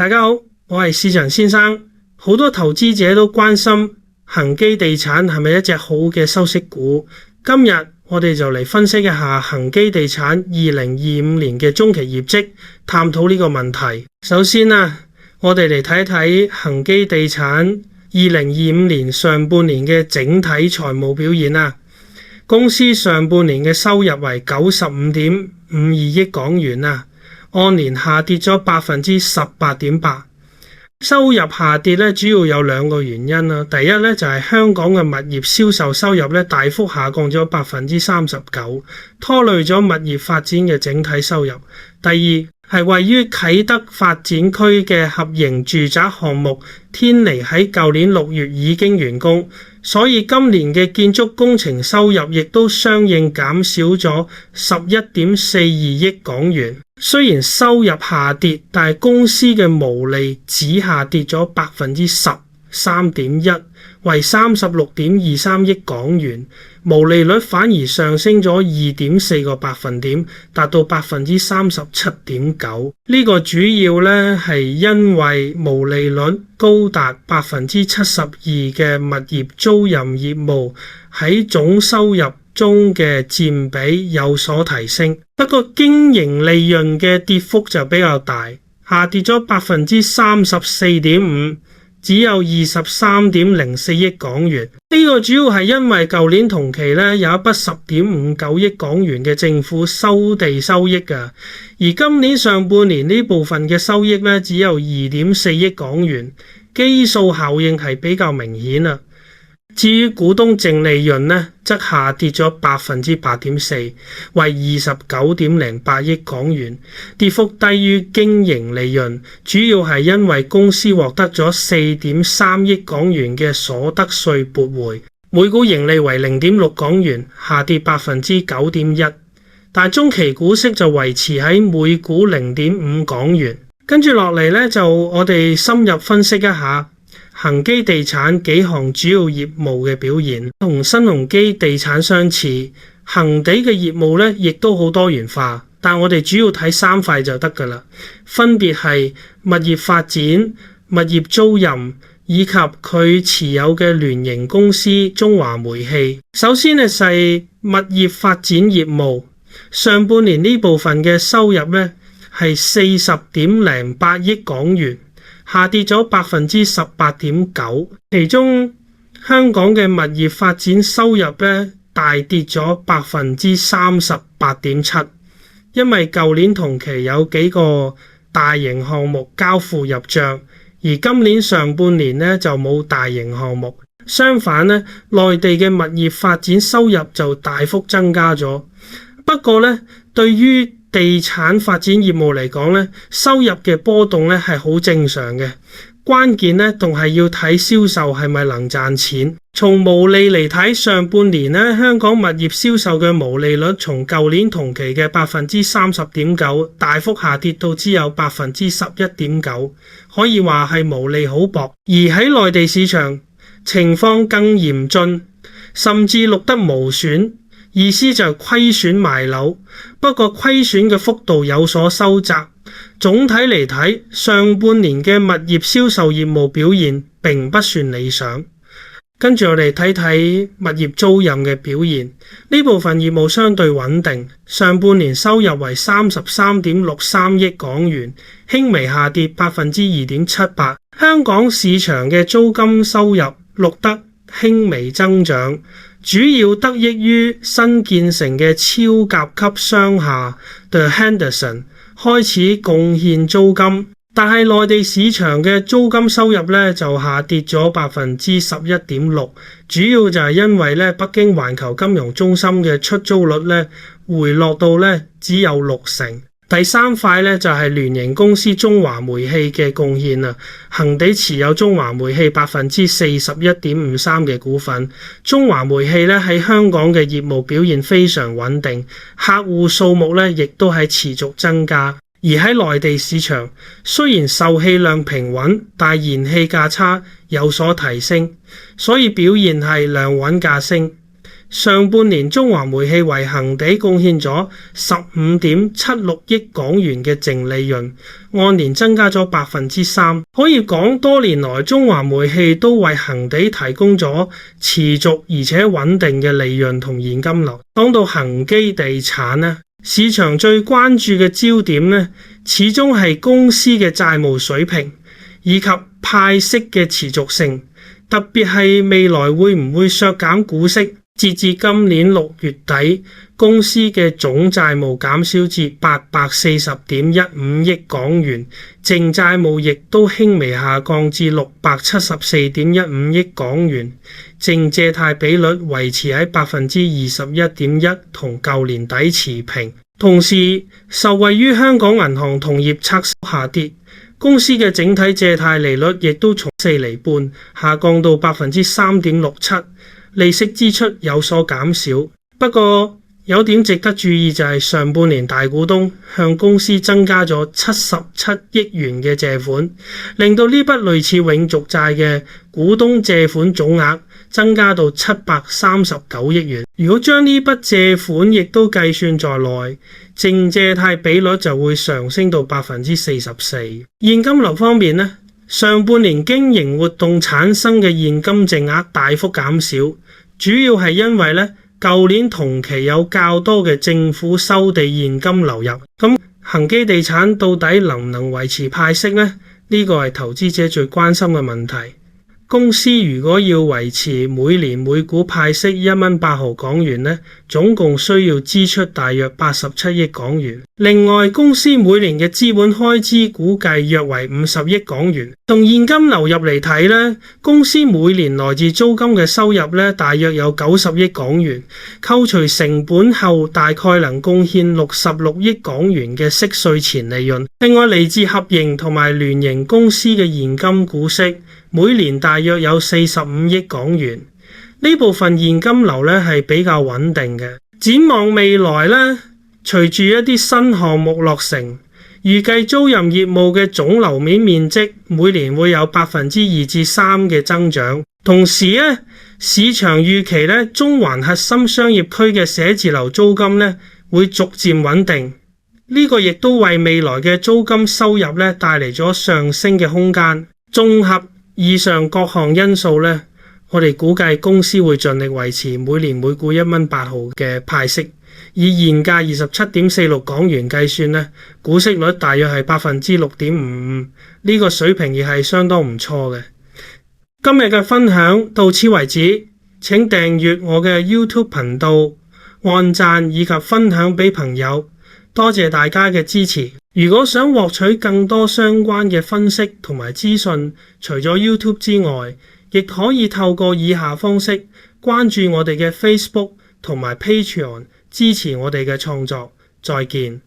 大家好，我係市場先生。好多投資者都關心恒基地產係咪一隻好嘅收息股。今日我哋就嚟分析一下恒基地產2025年嘅中期業績，探討呢個問題。首先我哋嚟睇睇恒基地產2025年上半年嘅整體財務表現啦。公司上半年嘅收入為95.52億港元啦，按年下跌咗 18.8%。收入下跌主要有兩個原因啦。第一就係香港嘅物業銷售收入大幅下降咗 39%， 拖累咗物業發展嘅整體收入。第二係位於啟德發展區嘅合營住宅項目天妮喺舊年6月已經完工，所以今年嘅建築工程收入亦都相應減少咗 11.42億港元。雖然收入下跌，但係公司嘅毛利只下跌咗 13.1%， 為 36.23 億港元，毛利率反而上升咗 2.4 個百分點，達到 37.9%。呢個主要係因為毛利率高達 72% 嘅物業租賃業務喺總收入中嘅佔比有所提升，不過經營利潤嘅跌幅就比較大，下跌咗 34.5%， 只有 23.04 億港元。呢個主要係因為舊年同期有一筆 10.59 億港元嘅政府收地收益㗎，而今年上半年呢部分嘅收益只有 2.4 億港元，基數效應係比較明顯啦。至於股東淨利潤則下跌咗 8.4%， 為 29.08 億港元，跌幅低於經營利潤，主要係因為公司獲得咗 4.3 億港元嘅所得稅撥回，每股盈利為 0.6 港元，下跌 9.1%， 但中期股息就維持喺每股 0.5 港元。跟住落嚟就我哋深入分析一下恒基地產幾項主要業務嘅表現。同新鴻基地產相似，恒地嘅業務亦都好多元化，但我哋主要睇三塊就得噶啦，分別係物業發展、物業租賃以及佢持有嘅聯營公司中華煤氣。首先係物業發展業務，上半年呢部分嘅收入係 40.08 億港元，下跌咗 18.9%， 其中香港嘅物業發展收入大跌咗 38.7%， 因為舊年同期有幾個大型項目交付入帳，而今年上半年就冇大型項目。相反內地嘅物業發展收入就大幅增加咗。不過對於地產發展業務嚟講收入嘅波動係好正常嘅，關鍵仲係要睇銷售係咪能賺錢。從毛利嚟睇，上半年香港物業銷售嘅毛利率從舊年同期嘅 30.9% 大幅下跌到只有 11.9%， 可以話係毛利好薄。而喺內地市場情況更嚴峻，甚至錄得無損，意思就係虧損賣樓，不過虧損嘅幅度有所收窄。總體嚟睇，上半年嘅物業銷售業務表現並不算理想。跟住我哋睇睇物業租賃嘅表現，呢部分業務相對穩定，上半年收入為 33.63 億港元，輕微下跌 2.78%。香港市場嘅租金收入錄得輕微增長，主要得益於新建成嘅超甲級商廈 The Henderson 開始貢獻租金，但係內地市場嘅租金收入就下跌咗 11.6%， 主要就係因為北京環球金融中心嘅出租率回落到只有60%。第三塊就係聯營公司中華煤氣嘅貢獻啦。恒地持有中華煤氣 41.53% 嘅股份。中華煤氣喺香港嘅業務表現非常穩定，客戶數目亦都係持續增加。而喺內地市場，雖然售氣量平穩，但燃氣價差有所提升，所以表現係量穩價升。上半年中華煤氣為恆地貢獻咗15.76億港元嘅淨利潤，按年增加咗3%。可以講多年來中華煤氣都為恆地提供咗持續而且穩定嘅利潤同現金流。講到恆基地產呢，市場最關注嘅焦點呢，始終係公司嘅債務水平以及派息嘅持續性，特別係未來會唔會削減股息。截至今年6月底，公司嘅總債務減少至840.15億港元，淨債務亦都輕微下降至674.15億港元，淨借貸比率維持喺21.1%，同舊年底持平。同時，受惠於香港銀行同業拆息下跌，公司嘅整體借貸利率亦都從4厘半下降到3.67%。利息支出有所減少，不過有點值得注意就係上半年大股東向公司增加咗77億元嘅借款，令到呢筆類似永續債嘅股東借款總額增加到739億元。如果將呢筆借款亦都計算在內，淨借貸比率就會上升到44%。現金流方面呢，上半年經營活動產生嘅現金淨額大幅減少，主要係因為舊年同期有較多嘅政府收地現金流入。咁恆基地產到底能唔能維持派息呢？呢個係投資者最關心嘅問題。公司如果要維持每年每股派息1.8港元呢，總共需要支出大約87億港元。另外，公司每年嘅資本開支估計約為50億港元。從現金流入嚟睇呢，公司每年來自租金嘅收入呢，大約有90億港元，扣除成本後大概能貢獻66億港元嘅息稅前利潤。另外，嚟自合營同埋聯營公司嘅現金股息，每年大約有45億港元，呢部分現金流係比較穩定嘅。展望未來隨住一啲新項目落成，預計租賃業務嘅總樓面面積每年會有2%至3%嘅增長。同時市場預期中環核心商業區嘅寫字樓租金會逐漸穩定，呢個亦都為未來嘅租金收入帶嚟咗上升嘅空間。綜合以上各項因素我哋估計公司會盡力維持每年每股1.8嘅派息，以現價27.46港元計算股息率大約係6.55%，呢個水平亦係相當唔錯嘅。今日嘅分享到此為止，請訂閱我嘅 YouTube 頻道，按讚以及分享俾朋友，多謝大家嘅支持。如果想獲取更多相關嘅分析同埋資訊，除咗 YouTube 之外，亦可以透過以下方式關注我哋嘅 Facebook 同埋 Patreon，支持我哋嘅創作。再見。